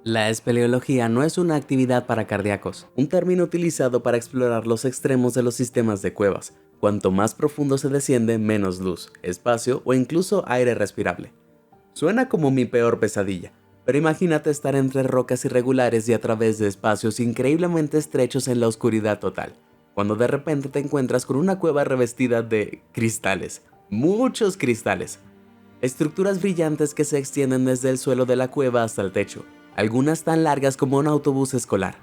La espeleología no es una actividad para cardíacos, un término utilizado para explorar los extremos de los sistemas de cuevas. Cuanto más profundo se desciende, menos luz, espacio o incluso aire respirable. Suena como mi peor pesadilla, pero imagínate estar entre rocas irregulares y a través de espacios increíblemente estrechos en la oscuridad total, cuando de repente te encuentras con una cueva revestida de cristales, muchos cristales. Estructuras brillantes que se extienden desde el suelo de la cueva hasta el techo, algunas tan largas como un autobús escolar.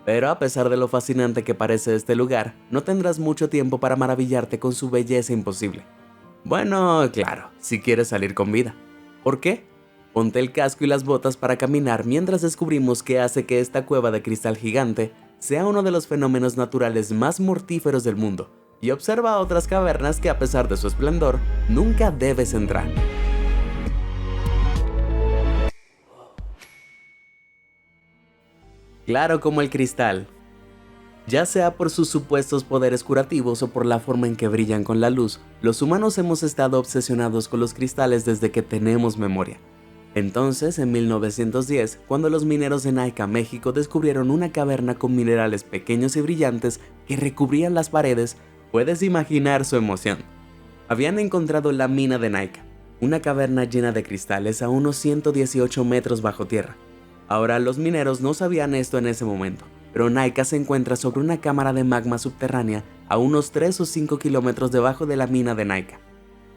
Pero a pesar de lo fascinante que parece este lugar, no tendrás mucho tiempo para maravillarte con su belleza imposible. Bueno, claro, si quieres salir con vida. ¿Por qué? Ponte el casco y las botas para caminar mientras descubrimos qué hace que esta cueva de cristal gigante sea uno de los fenómenos naturales más mortíferos del mundo, y observa otras cavernas que, a pesar de su esplendor, nunca debes entrar. Claro como el cristal. Ya sea por sus supuestos poderes curativos o por la forma en que brillan con la luz, los humanos hemos estado obsesionados con los cristales desde que tenemos memoria. Entonces, en 1910, cuando los mineros de Naica, México, descubrieron una caverna con minerales pequeños y brillantes que recubrían las paredes, puedes imaginar su emoción. Habían encontrado la mina de Naica, una caverna llena de cristales a unos 118 metros bajo tierra. Ahora, los mineros no sabían esto en ese momento, pero Naica se encuentra sobre una cámara de magma subterránea a unos 3 o 5 kilómetros debajo de la mina de Naica.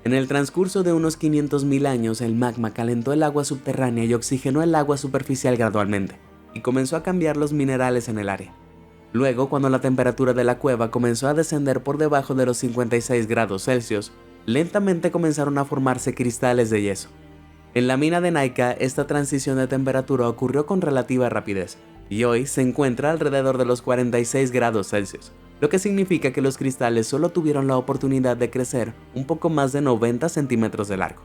En el transcurso de unos 500.000 años, el magma calentó el agua subterránea y oxigenó el agua superficial gradualmente, y comenzó a cambiar los minerales en el área. Luego, cuando la temperatura de la cueva comenzó a descender por debajo de los 56 grados Celsius, lentamente comenzaron a formarse cristales de yeso. En la mina de Naica, esta transición de temperatura ocurrió con relativa rapidez, y hoy se encuentra alrededor de los 46 grados Celsius, lo que significa que los cristales solo tuvieron la oportunidad de crecer un poco más de 90 centímetros de largo.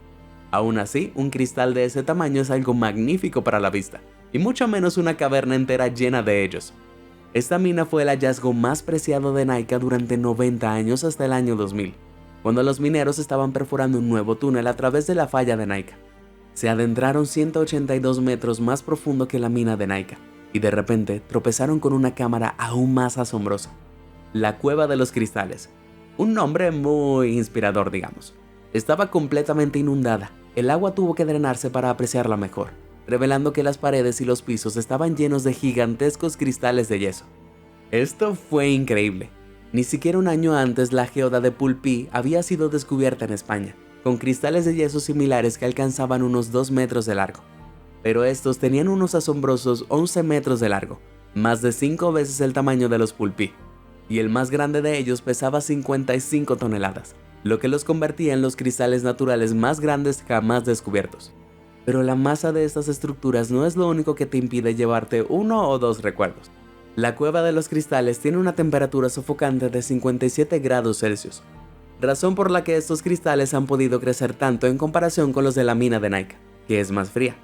Aún así, un cristal de ese tamaño es algo magnífico para la vista, y mucho menos una caverna entera llena de ellos. Esta mina fue el hallazgo más preciado de Naica durante 90 años hasta el año 2000, cuando los mineros estaban perforando un nuevo túnel a través de la falla de Naica. Se adentraron 182 metros más profundo que la mina de Naica, y de repente tropezaron con una cámara aún más asombrosa: la Cueva de los Cristales. Un nombre muy inspirador, digamos. Estaba completamente inundada, el agua tuvo que drenarse para apreciarla mejor, revelando que las paredes y los pisos estaban llenos de gigantescos cristales de yeso. Esto fue increíble. Ni siquiera un año antes la geoda de Pulpí había sido descubierta en España, con cristales de yeso similares que alcanzaban unos 2 metros de largo. Pero estos tenían unos asombrosos 11 metros de largo, más de 5 veces el tamaño de los Pulpí, y el más grande de ellos pesaba 55 toneladas, lo que los convertía en los cristales naturales más grandes jamás descubiertos. Pero la masa de estas estructuras no es lo único que te impide llevarte uno o dos recuerdos. La Cueva de los Cristales tiene una temperatura sofocante de 57 grados Celsius, razón por la que estos cristales han podido crecer tanto en comparación con los de la mina de Naica, que es más fría.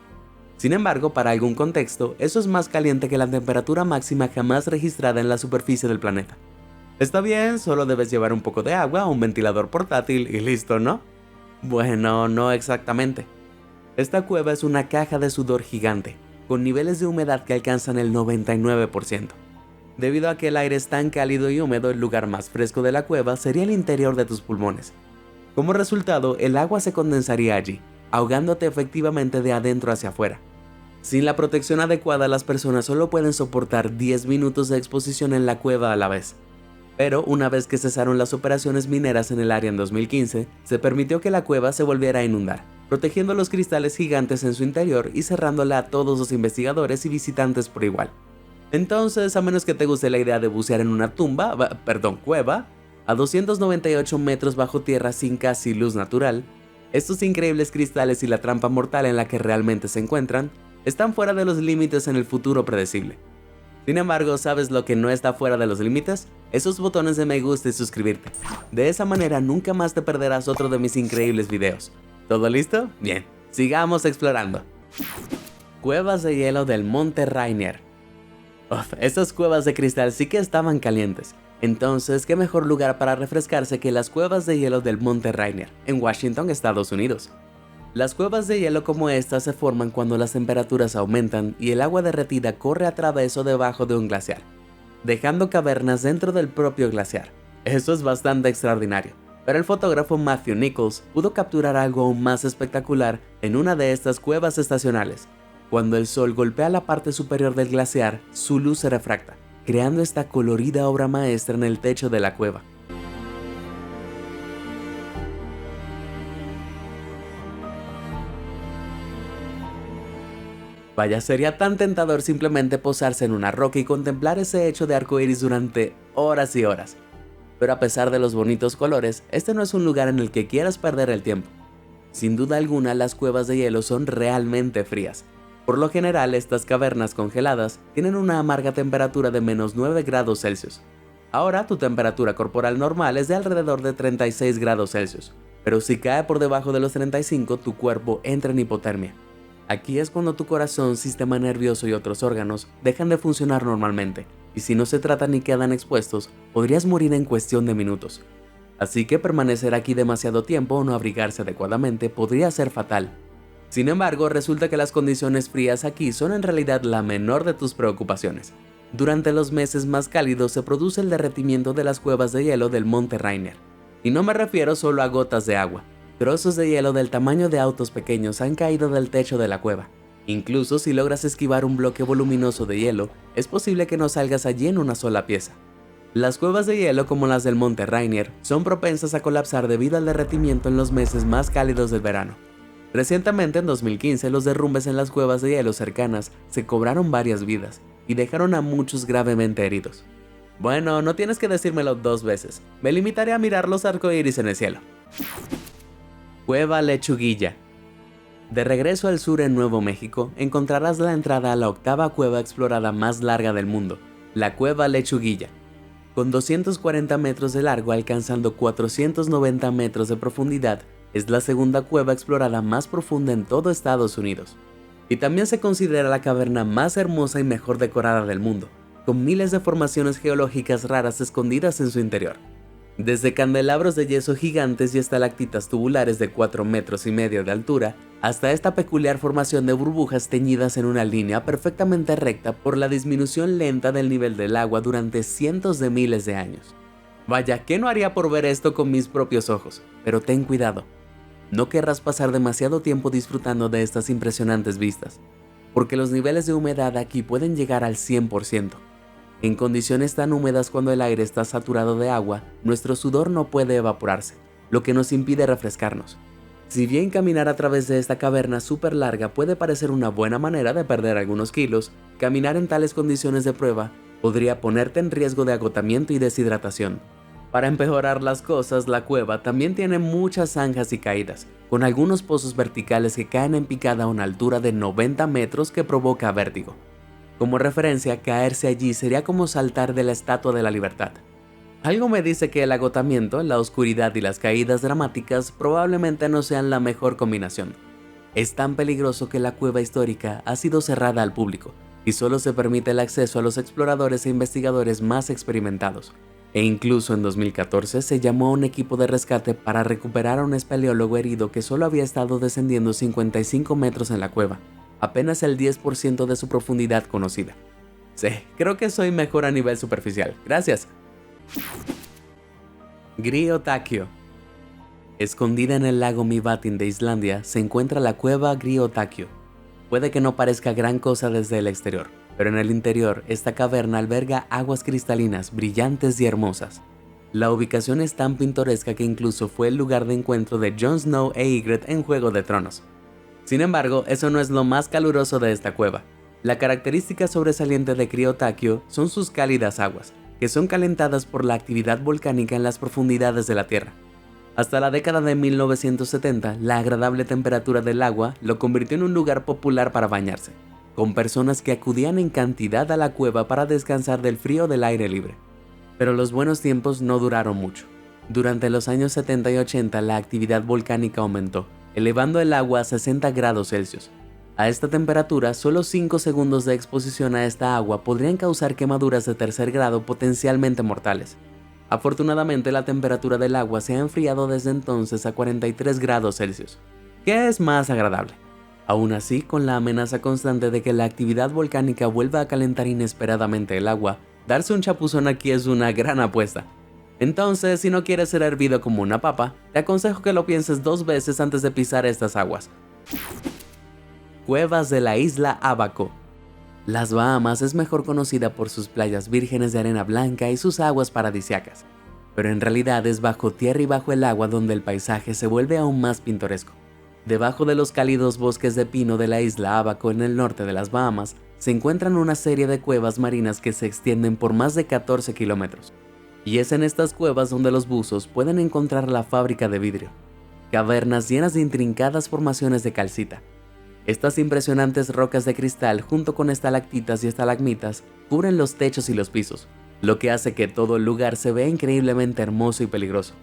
Sin embargo, para algún contexto, eso es más caliente que la temperatura máxima jamás registrada en la superficie del planeta. Está bien, solo debes llevar un poco de agua, un ventilador portátil y listo, ¿no? Bueno, no exactamente. Esta cueva es una caja de sudor gigante, con niveles de humedad que alcanzan el 99%. Debido a que el aire es tan cálido y húmedo, el lugar más fresco de la cueva sería el interior de tus pulmones. Como resultado, el agua se condensaría allí, ahogándote efectivamente de adentro hacia afuera. Sin la protección adecuada, las personas solo pueden soportar 10 minutos de exposición en la cueva a la vez. Pero una vez que cesaron las operaciones mineras en el área en 2015, se permitió que la cueva se volviera a inundar, protegiendo los cristales gigantes en su interior y cerrándola a todos los investigadores y visitantes por igual. Entonces, a menos que te guste la idea de bucear en una cueva, a 298 metros bajo tierra sin casi luz natural, estos increíbles cristales y la trampa mortal en la que realmente se encuentran, están fuera de los límites en el futuro predecible. Sin embargo, ¿sabes lo que no está fuera de los límites? Esos botones de me gusta y suscribirte. De esa manera nunca más te perderás otro de mis increíbles videos. ¿Todo listo? Bien, sigamos explorando. Cuevas de hielo del Monte Rainier. Esas cuevas de cristal sí que estaban calientes. Entonces, ¿qué mejor lugar para refrescarse que las cuevas de hielo del Monte Rainier, en Washington, Estados Unidos? Las cuevas de hielo como esta se forman cuando las temperaturas aumentan y el agua derretida corre a través o debajo de un glaciar, dejando cavernas dentro del propio glaciar. Eso es bastante extraordinario, pero el fotógrafo Matthew Nichols pudo capturar algo aún más espectacular en una de estas cuevas estacionales. Cuando el sol golpea la parte superior del glaciar, su luz se refracta, creando esta colorida obra maestra en el techo de la cueva. Vaya, sería tan tentador simplemente posarse en una roca y contemplar ese hecho de arco iris durante horas y horas. Pero a pesar de los bonitos colores, este no es un lugar en el que quieras perder el tiempo. Sin duda alguna, las cuevas de hielo son realmente frías. Por lo general, estas cavernas congeladas tienen una amarga temperatura de menos 9 grados Celsius. Ahora, tu temperatura corporal normal es de alrededor de 36 grados Celsius, pero si cae por debajo de los 35, tu cuerpo entra en hipotermia. Aquí es cuando tu corazón, sistema nervioso y otros órganos dejan de funcionar normalmente, y si no se tratan y quedan expuestos, podrías morir en cuestión de minutos. Así que permanecer aquí demasiado tiempo o no abrigarse adecuadamente podría ser fatal. Sin embargo, resulta que las condiciones frías aquí son en realidad la menor de tus preocupaciones. Durante los meses más cálidos se produce el derretimiento de las cuevas de hielo del Monte Rainier. Y no me refiero solo a gotas de agua. Trozos de hielo del tamaño de autos pequeños han caído del techo de la cueva. Incluso si logras esquivar un bloque voluminoso de hielo, es posible que no salgas allí en una sola pieza. Las cuevas de hielo como las del Monte Rainier son propensas a colapsar debido al derretimiento en los meses más cálidos del verano. Recientemente, en 2015, los derrumbes en las cuevas de hielo cercanas se cobraron varias vidas y dejaron a muchos gravemente heridos. Bueno, no tienes que decírmelo dos veces, me limitaré a mirar los arcoíris en el cielo. Cueva Lechuguilla. De regreso al sur en Nuevo México, encontrarás la entrada a la octava cueva explorada más larga del mundo, la Cueva Lechuguilla. Con 240 metros de largo alcanzando 490 metros de profundidad, es la segunda cueva explorada más profunda en todo Estados Unidos. Y también se considera la caverna más hermosa y mejor decorada del mundo, con miles de formaciones geológicas raras escondidas en su interior. Desde candelabros de yeso gigantes y estalactitas tubulares de 4,5 metros de altura, hasta esta peculiar formación de burbujas teñidas en una línea perfectamente recta por la disminución lenta del nivel del agua durante cientos de miles de años. Vaya, ¿qué no haría por ver esto con mis propios ojos? Pero ten cuidado, no querrás pasar demasiado tiempo disfrutando de estas impresionantes vistas, porque los niveles de humedad aquí pueden llegar al 100%. En condiciones tan húmedas cuando el aire está saturado de agua, nuestro sudor no puede evaporarse, lo que nos impide refrescarnos. Si bien caminar a través de esta caverna súper larga puede parecer una buena manera de perder algunos kilos, caminar en tales condiciones de prueba podría ponerte en riesgo de agotamiento y deshidratación. Para empeorar las cosas, la cueva también tiene muchas zanjas y caídas, con algunos pozos verticales que caen en picada a una altura de 90 metros que provoca vértigo. Como referencia, caerse allí sería como saltar de la Estatua de la Libertad. Algo me dice que el agotamiento, la oscuridad y las caídas dramáticas probablemente no sean la mejor combinación. Es tan peligroso que la cueva histórica ha sido cerrada al público y solo se permite el acceso a los exploradores e investigadores más experimentados. E incluso en 2014 se llamó a un equipo de rescate para recuperar a un espeleólogo herido que solo había estado descendiendo 55 metros en la cueva, apenas el 10% de su profundidad conocida. Sí, creo que soy mejor a nivel superficial, gracias. Griotakio. Escondida en el lago Mývatn de Islandia se encuentra la cueva Griotakio. Puede que no parezca gran cosa desde el exterior, pero en el interior esta caverna alberga aguas cristalinas, brillantes y hermosas. La ubicación es tan pintoresca que incluso fue el lugar de encuentro de Jon Snow e Ygritte en Juego de Tronos. Sin embargo, eso no es lo más caluroso de esta cueva. La característica sobresaliente de Griotakio son sus cálidas aguas, que son calentadas por la actividad volcánica en las profundidades de la Tierra. Hasta la década de 1970, la agradable temperatura del agua lo convirtió en un lugar popular para bañarse, con personas que acudían en cantidad a la cueva para descansar del frío del aire libre. Pero los buenos tiempos no duraron mucho. Durante los años 70 y 80 la actividad volcánica aumentó, elevando el agua a 60 grados Celsius. A esta temperatura, solo 5 segundos de exposición a esta agua podrían causar quemaduras de tercer grado potencialmente mortales. Afortunadamente, la temperatura del agua se ha enfriado desde entonces a 43 grados Celsius. que es más agradable. Aún así, con la amenaza constante de que la actividad volcánica vuelva a calentar inesperadamente el agua, darse un chapuzón aquí es una gran apuesta. Entonces, si no quieres ser hervido como una papa, te aconsejo que lo pienses 2 veces antes de pisar estas aguas. Cuevas de la isla Abaco. Las Bahamas es mejor conocida por sus playas vírgenes de arena blanca y sus aguas paradisíacas, pero en realidad es bajo tierra y bajo el agua donde el paisaje se vuelve aún más pintoresco. Debajo de los cálidos bosques de pino de la isla Abaco en el norte de las Bahamas, se encuentran una serie de cuevas marinas que se extienden por más de 14 kilómetros. Y es en estas cuevas donde los buzos pueden encontrar la fábrica de vidrio, cavernas llenas de intrincadas formaciones de calcita. Estas impresionantes rocas de cristal junto con estalactitas y estalagmitas cubren los techos y los pisos, lo que hace que todo el lugar se vea increíblemente hermoso y peligroso.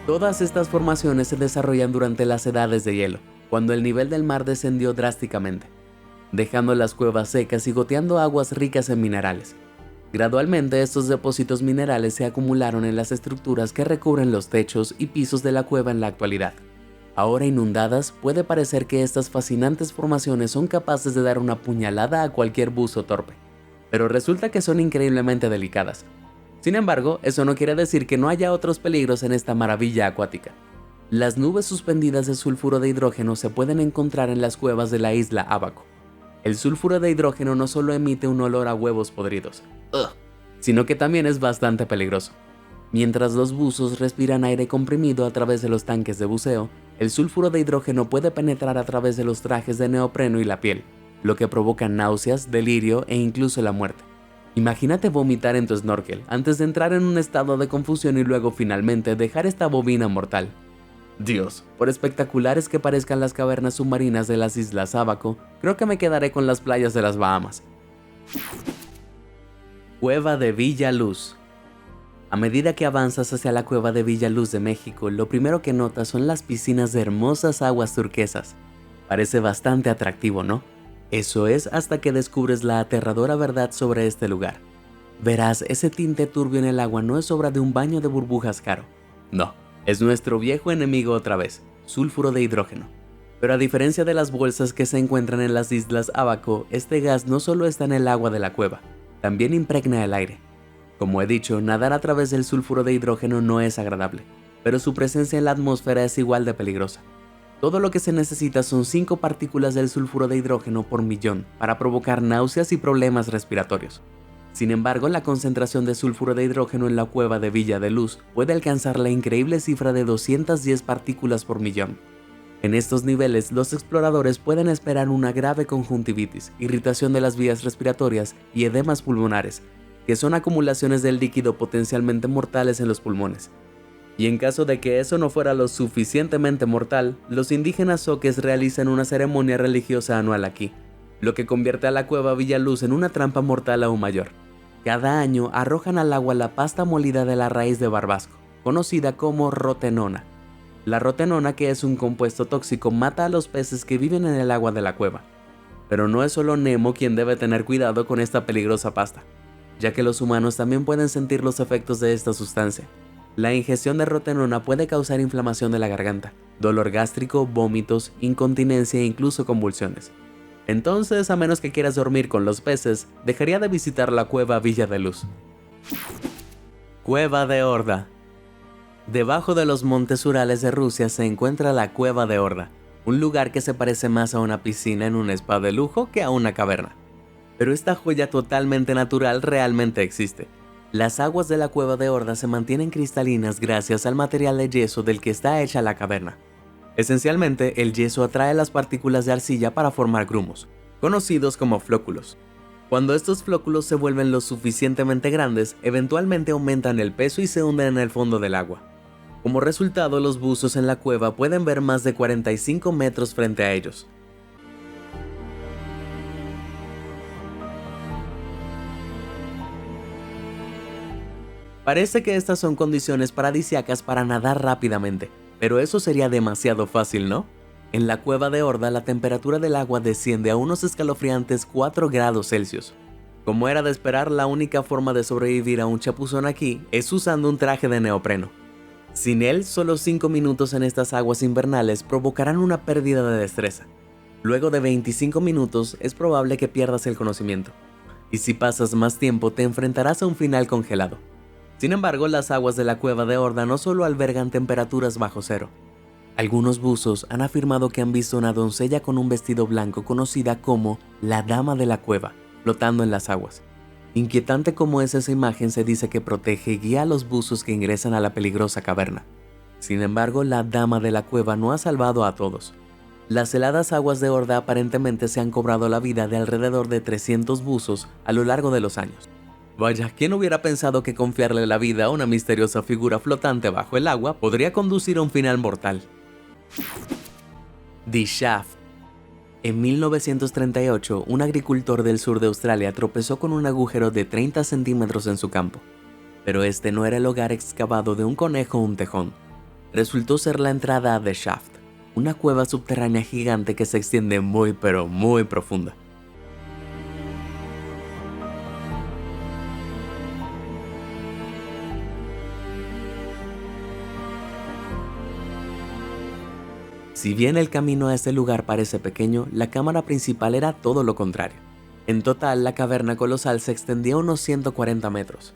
Todas estas formaciones se desarrollan durante las edades de hielo, cuando el nivel del mar descendió drásticamente, dejando las cuevas secas y goteando aguas ricas en minerales. Gradualmente estos depósitos minerales se acumularon en las estructuras que recubren los techos y pisos de la cueva en la actualidad. Ahora inundadas, puede parecer que estas fascinantes formaciones son capaces de dar una puñalada a cualquier buzo torpe, pero resulta que son increíblemente delicadas. Sin embargo, eso no quiere decir que no haya otros peligros en esta maravilla acuática. Las nubes suspendidas de sulfuro de hidrógeno se pueden encontrar en las cuevas de la isla Abaco. El sulfuro de hidrógeno no solo emite un olor a huevos podridos, sino que también es bastante peligroso. Mientras los buzos respiran aire comprimido a través de los tanques de buceo, el sulfuro de hidrógeno puede penetrar a través de los trajes de neopreno y la piel, lo que provoca náuseas, delirio e incluso la muerte. Imagínate vomitar en tu snorkel antes de entrar en un estado de confusión y luego finalmente dejar esta bobina mortal. Dios, por espectaculares que parezcan las cavernas submarinas de las islas Abaco, creo que me quedaré con las playas de las Bahamas. Cueva de Villa Luz. A medida que avanzas hacia la cueva de Villa Luz de México, lo primero que notas son las piscinas de hermosas aguas turquesas. Parece bastante atractivo, ¿no? Eso es hasta que descubres la aterradora verdad sobre este lugar. Verás, ese tinte turbio en el agua no es obra de un baño de burbujas caro. No, es nuestro viejo enemigo otra vez, sulfuro de hidrógeno. Pero a diferencia de las bolsas que se encuentran en las islas Abaco, este gas no solo está en el agua de la cueva, también impregna el aire. Como he dicho, nadar a través del sulfuro de hidrógeno no es agradable, pero su presencia en la atmósfera es igual de peligrosa. Todo lo que se necesita son 5 partículas del sulfuro de hidrógeno por millón para provocar náuseas y problemas respiratorios. Sin embargo, la concentración de sulfuro de hidrógeno en la cueva de Villa de Luz puede alcanzar la increíble cifra de 210 partículas por millón. En estos niveles, los exploradores pueden esperar una grave conjuntivitis, irritación de las vías respiratorias y edemas pulmonares, que son acumulaciones del líquido potencialmente mortales en los pulmones. Y en caso de que eso no fuera lo suficientemente mortal, los indígenas zoques realizan una ceremonia religiosa anual aquí, lo que convierte a la cueva Villaluz en una trampa mortal aún mayor. Cada año arrojan al agua la pasta molida de la raíz de barbasco, conocida como rotenona. La rotenona, que es un compuesto tóxico, mata a los peces que viven en el agua de la cueva. Pero no es solo Nemo quien debe tener cuidado con esta peligrosa pasta, ya que los humanos también pueden sentir los efectos de esta sustancia. La ingestión de rotenona puede causar inflamación de la garganta, dolor gástrico, vómitos, incontinencia e incluso convulsiones. Entonces, a menos que quieras dormir con los peces, dejaría de visitar la cueva Villa de Luz. Cueva de Horda. Debajo de los montes Urales de Rusia se encuentra la Cueva de Horda, un lugar que se parece más a una piscina en un spa de lujo que a una caverna. Pero esta joya totalmente natural realmente existe. Las aguas de la Cueva de Horda se mantienen cristalinas gracias al material de yeso del que está hecha la caverna. Esencialmente, el yeso atrae las partículas de arcilla para formar grumos, conocidos como flóculos. Cuando estos flóculos se vuelven lo suficientemente grandes, eventualmente aumentan el peso y se hunden en el fondo del agua. Como resultado, los buzos en la cueva pueden ver más de 45 metros frente a ellos. Parece que estas son condiciones paradisíacas para nadar rápidamente, pero eso sería demasiado fácil, ¿no? En la Cueva de Horda la temperatura del agua desciende a unos escalofriantes 4 grados Celsius. Como era de esperar, la única forma de sobrevivir a un chapuzón aquí es usando un traje de neopreno. Sin él, solo 5 minutos en estas aguas invernales provocarán una pérdida de destreza. Luego de 25 minutos es probable que pierdas el conocimiento. Y si pasas más tiempo te enfrentarás a un final congelado. Sin embargo, las aguas de la cueva de Horda no solo albergan temperaturas bajo cero. Algunos buzos han afirmado que han visto una doncella con un vestido blanco conocida como la Dama de la Cueva, flotando en las aguas. Inquietante como es esa imagen, se dice que protege y guía a los buzos que ingresan a la peligrosa caverna. Sin embargo, la Dama de la Cueva no ha salvado a todos. Las heladas aguas de Horda aparentemente se han cobrado la vida de alrededor de 300 buzos a lo largo de los años. Vaya, ¿quién hubiera pensado que confiarle la vida a una misteriosa figura flotante bajo el agua podría conducir a un final mortal? The Shaft. En 1938, un agricultor del sur de Australia tropezó con un agujero de 30 centímetros en su campo. Pero este no era el hogar excavado de un conejo o un tejón. Resultó ser la entrada a The Shaft, una cueva subterránea gigante que se extiende muy pero muy profunda. Si bien el camino a este lugar parece pequeño, la cámara principal era todo lo contrario. En total, la caverna colosal se extendía unos 140 metros.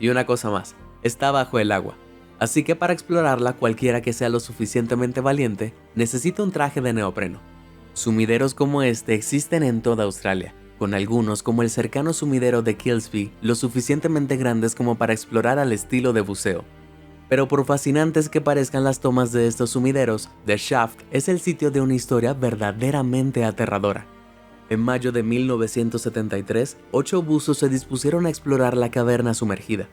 Y una cosa más, está bajo el agua. Así que para explorarla, cualquiera que sea lo suficientemente valiente, necesita un traje de neopreno. Sumideros como este existen en toda Australia, con algunos como el cercano sumidero de Kilsby, lo suficientemente grandes como para explorar al estilo de buceo. Pero por fascinantes que parezcan las tomas de estos sumideros, The Shaft es el sitio de una historia verdaderamente aterradora. En mayo de 1973, 8 buzos se dispusieron a explorar la caverna sumergida.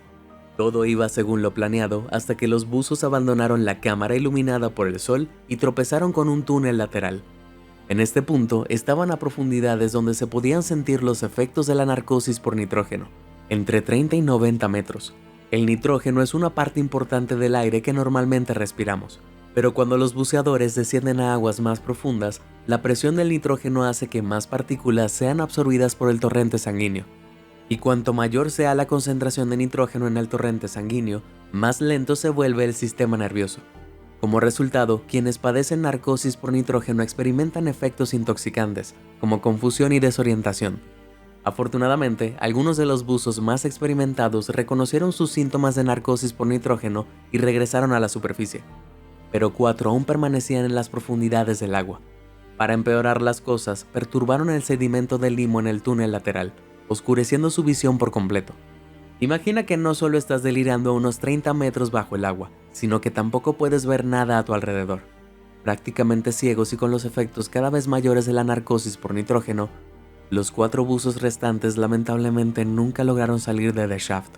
Todo iba según lo planeado hasta que los buzos abandonaron la cámara iluminada por el sol y tropezaron con un túnel lateral. En este punto estaban a profundidades donde se podían sentir los efectos de la narcosis por nitrógeno, entre 30 y 90 metros. El nitrógeno es una parte importante del aire que normalmente respiramos, pero cuando los buceadores descienden a aguas más profundas, la presión del nitrógeno hace que más partículas sean absorbidas por el torrente sanguíneo. Y cuanto mayor sea la concentración de nitrógeno en el torrente sanguíneo, más lento se vuelve el sistema nervioso. Como resultado, quienes padecen narcosis por nitrógeno experimentan efectos intoxicantes, como confusión y desorientación. Afortunadamente, algunos de los buzos más experimentados reconocieron sus síntomas de narcosis por nitrógeno y regresaron a la superficie. Pero 4 aún permanecían en las profundidades del agua. Para empeorar las cosas, perturbaron el sedimento del limo en el túnel lateral, oscureciendo su visión por completo. Imagina que no solo estás delirando a unos 30 metros bajo el agua, sino que tampoco puedes ver nada a tu alrededor. Prácticamente ciegos y con los efectos cada vez mayores de la narcosis por nitrógeno, los 4 buzos restantes lamentablemente nunca lograron salir de The Shaft.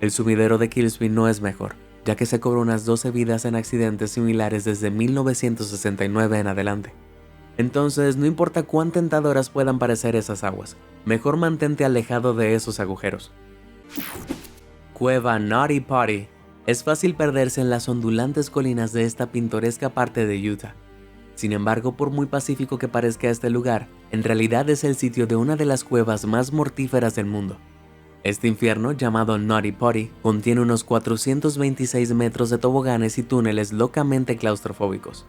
El sumidero de Kilsby no es mejor, ya que se cobró unas 12 vidas en accidentes similares desde 1969 en adelante. Entonces, no importa cuán tentadoras puedan parecer esas aguas, mejor mantente alejado de esos agujeros. Cueva Naughty Potty. Es fácil perderse en las ondulantes colinas de esta pintoresca parte de Utah. Sin embargo, por muy pacífico que parezca este lugar, en realidad es el sitio de una de las cuevas más mortíferas del mundo. Este infierno, llamado Naughty Potty, contiene unos 426 metros de toboganes y túneles locamente claustrofóbicos.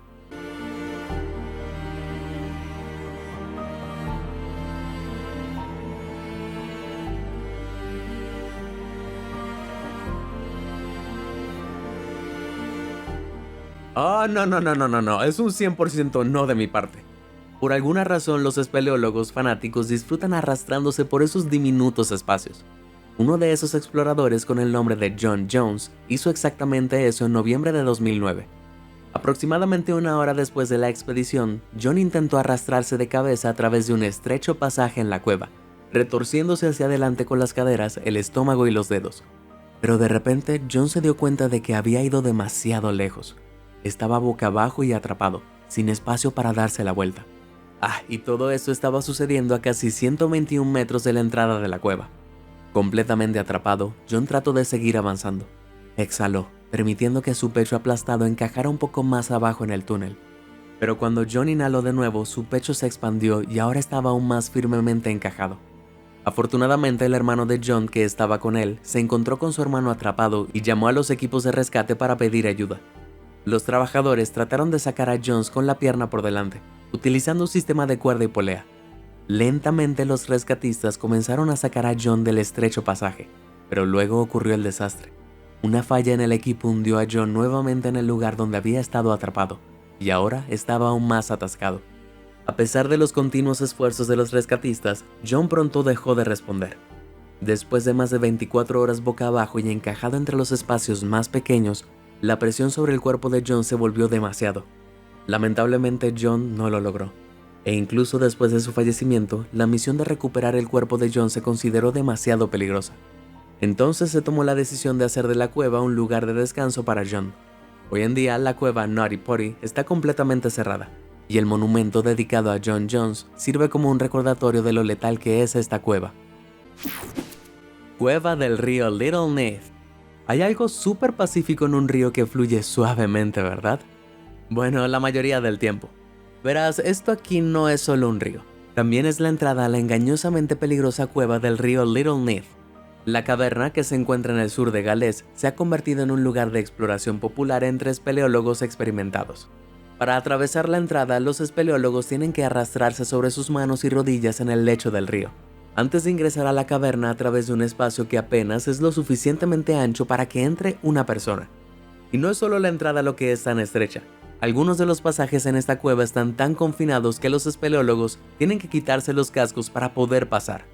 No, es un 100% no de mi parte. Por alguna razón, los espeleólogos fanáticos disfrutan arrastrándose por esos diminutos espacios. Uno de esos exploradores con el nombre de John Jones hizo exactamente eso en noviembre de 2009. Aproximadamente 1 hora después de la expedición, John intentó arrastrarse de cabeza a través de un estrecho pasaje en la cueva, retorciéndose hacia adelante con las caderas, el estómago y los dedos. Pero de repente, John se dio cuenta de que había ido demasiado lejos. Estaba boca abajo y atrapado, sin espacio para darse la vuelta. Y todo esto estaba sucediendo a casi 121 metros de la entrada de la cueva. Completamente atrapado, John trató de seguir avanzando. Exhaló, permitiendo que su pecho aplastado encajara un poco más abajo en el túnel. Pero cuando John inhaló de nuevo, su pecho se expandió y ahora estaba aún más firmemente encajado. Afortunadamente, el hermano de John, que estaba con él, se encontró con su hermano atrapado y llamó a los equipos de rescate para pedir ayuda. Los trabajadores trataron de sacar a Jones con la pierna por delante, utilizando un sistema de cuerda y polea. Lentamente los rescatistas comenzaron a sacar a John del estrecho pasaje, pero luego ocurrió el desastre. Una falla en el equipo hundió a John nuevamente en el lugar donde había estado atrapado, y ahora estaba aún más atascado. A pesar de los continuos esfuerzos de los rescatistas, John pronto dejó de responder. Después de más de 24 horas boca abajo y encajado entre los espacios más pequeños, la presión sobre el cuerpo de John se volvió demasiado. Lamentablemente, John no lo logró, e incluso después de su fallecimiento, la misión de recuperar el cuerpo de John se consideró demasiado peligrosa. Entonces se tomó la decisión de hacer de la cueva un lugar de descanso para John. Hoy en día, la cueva Naughty Potty está completamente cerrada, y el monumento dedicado a John Jones sirve como un recordatorio de lo letal que es esta cueva. Cueva del río Little Neath. Hay algo súper pacífico en un río que fluye suavemente, ¿verdad? Bueno, la mayoría del tiempo. Verás, esto aquí no es solo un río, también es la entrada a la engañosamente peligrosa cueva del río Little Neath. La caverna, que se encuentra en el sur de Gales, se ha convertido en un lugar de exploración popular entre espeleólogos experimentados. Para atravesar la entrada, los espeleólogos tienen que arrastrarse sobre sus manos y rodillas en el lecho del río, antes de ingresar a la caverna a través de un espacio que apenas es lo suficientemente ancho para que entre una persona. Y no es solo la entrada lo que es tan estrecha. Algunos de los pasajes en esta cueva están tan confinados que los espeleólogos tienen que quitarse los cascos para poder pasar.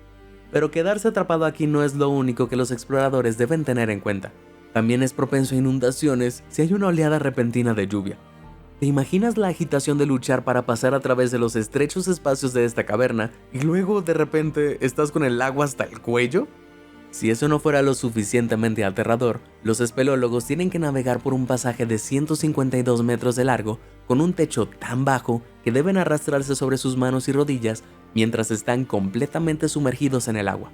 Pero quedarse atrapado aquí no es lo único que los exploradores deben tener en cuenta. También es propenso a inundaciones si hay una oleada repentina de lluvia. ¿Te imaginas la agitación de luchar para pasar a través de los estrechos espacios de esta caverna y luego de repente estás con el agua hasta el cuello? Si eso no fuera lo suficientemente aterrador, los espeleólogos tienen que navegar por un pasaje de 152 metros de largo con un techo tan bajo que deben arrastrarse sobre sus manos y rodillas mientras están completamente sumergidos en el agua.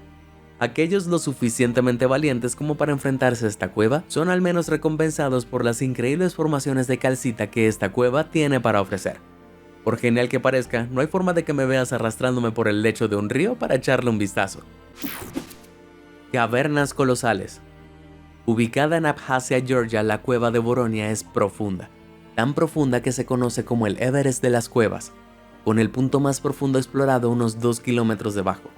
Aquellos lo suficientemente valientes como para enfrentarse a esta cueva son al menos recompensados por las increíbles formaciones de calcita que esta cueva tiene para ofrecer. Por genial que parezca, no hay forma de que me veas arrastrándome por el lecho de un río para echarle un vistazo. Cavernas colosales. Ubicada en Abjasia, Georgia, la cueva de Voronia es profunda, tan profunda que se conoce como el Everest de las cuevas, con el punto más profundo explorado unos 2 kilómetros debajo.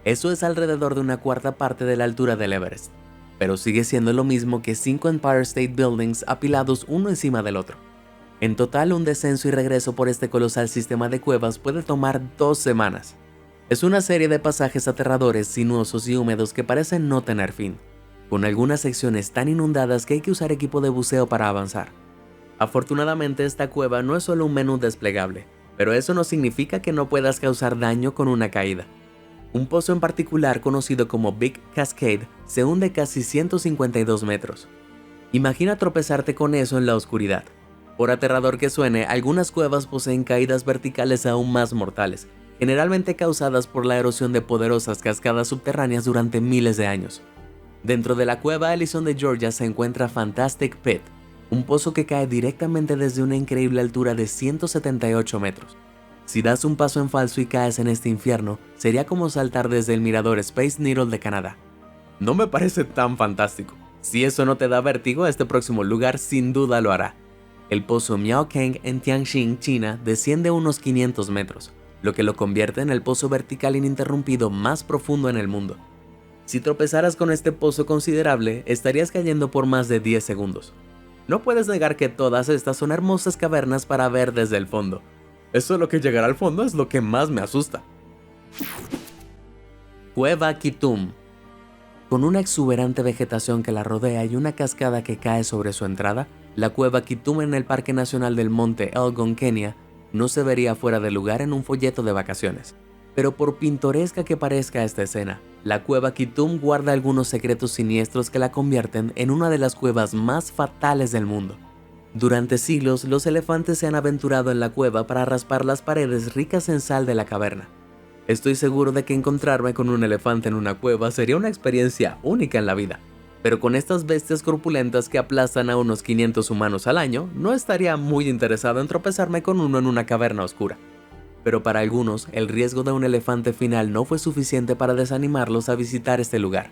Eso es alrededor de una cuarta parte de la altura del Everest, pero sigue siendo lo mismo que 5 Empire State Buildings apilados uno encima del otro. En total, un descenso y regreso por este colosal sistema de cuevas puede tomar 2 semanas. Es una serie de pasajes aterradores, sinuosos y húmedos que parecen no tener fin, con algunas secciones tan inundadas que hay que usar equipo de buceo para avanzar. Afortunadamente, esta cueva no es solo un menú desplegable, pero eso no significa que no puedas causar daño con una caída. Un pozo en particular, conocido como Big Cascade, se hunde casi 152 metros. Imagina tropezarte con eso en la oscuridad. Por aterrador que suene, algunas cuevas poseen caídas verticales aún más mortales, generalmente causadas por la erosión de poderosas cascadas subterráneas durante miles de años. Dentro de la cueva Ellison de Georgia se encuentra Fantastic Pit, un pozo que cae directamente desde una increíble altura de 178 metros. Si das un paso en falso y caes en este infierno, sería como saltar desde el mirador Space Needle de Canadá. No me parece tan fantástico. Si eso no te da vértigo, este próximo lugar sin duda lo hará. El pozo Miaokeng en Tianjin, China, desciende unos 500 metros, lo que lo convierte en el pozo vertical ininterrumpido más profundo en el mundo. Si tropezaras con este pozo considerable, estarías cayendo por más de 10 segundos. No puedes negar que todas estas son hermosas cavernas para ver desde el fondo. Eso lo que llegar al fondo es lo que más me asusta. Cueva Kitum. Con una exuberante vegetación que la rodea y una cascada que cae sobre su entrada, la cueva Kitum en el Parque Nacional del Monte Elgon, Kenia, no se vería fuera de lugar en un folleto de vacaciones. Pero por pintoresca que parezca esta escena, la cueva Kitum guarda algunos secretos siniestros que la convierten en una de las cuevas más fatales del mundo. Durante siglos, los elefantes se han aventurado en la cueva para raspar las paredes ricas en sal de la caverna. Estoy seguro de que encontrarme con un elefante en una cueva sería una experiencia única en la vida, pero con estas bestias corpulentas que aplastan a unos 500 humanos al año, no estaría muy interesado en tropezarme con uno en una caverna oscura. pero para algunos el riesgo de un elefante final no fue suficiente para desanimarlos a visitar este lugar.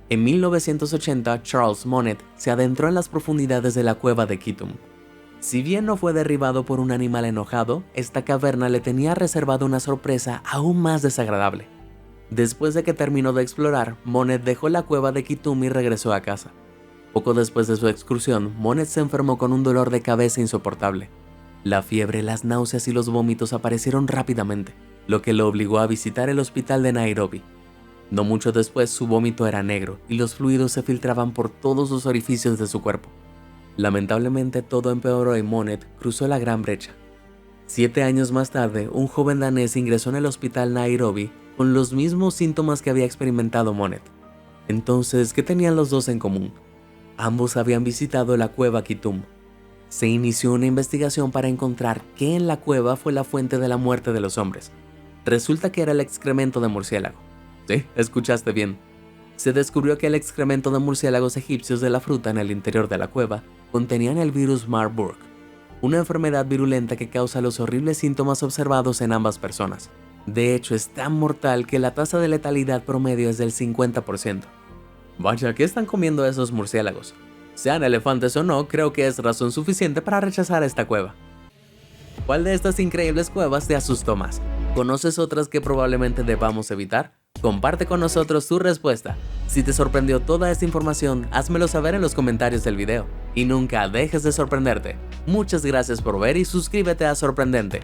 En 1980, Charles Monet se adentró en las profundidades de la cueva de Ketum. Si bien no fue derribado por un animal enojado, esta caverna le tenía reservada una sorpresa aún más desagradable. Después de que terminó de explorar, Monet dejó la cueva de Ketum y regresó a casa. Poco después de su excursión, Monet se enfermó con un dolor de cabeza insoportable. La fiebre, las náuseas y los vómitos aparecieron rápidamente, lo que lo obligó a visitar el hospital de Nairobi. No mucho después, su vómito era negro y los fluidos se filtraban por todos los orificios de su cuerpo. Lamentablemente, todo empeoró y Monet cruzó la gran brecha. 7 años más tarde, un joven danés ingresó en el hospital Nairobi con los mismos síntomas que había experimentado Monet. Entonces, ¿qué tenían los dos en común? Ambos habían visitado la cueva Ketum. Se inició una investigación para encontrar qué en la cueva fue la fuente de la muerte de los hombres. Resulta que era el excremento de murciélago. Sí, escuchaste bien. Se descubrió que el excremento de murciélagos egipcios de la fruta en el interior de la cueva contenían el virus Marburg, una enfermedad virulenta que causa los horribles síntomas observados en ambas personas. De hecho, es tan mortal que la tasa de letalidad promedio es del 50%. Vaya, ¿qué están comiendo esos murciélagos? Sean elefantes o no, creo que es razón suficiente para rechazar esta cueva. ¿Cuál de estas increíbles cuevas te asustó más? ¿Conoces otras que probablemente debamos evitar? Comparte con nosotros tu respuesta. Si te sorprendió toda esta información, házmelo saber en los comentarios del video. Y nunca dejes de sorprenderte. Muchas gracias por ver y suscríbete a Sorprendente.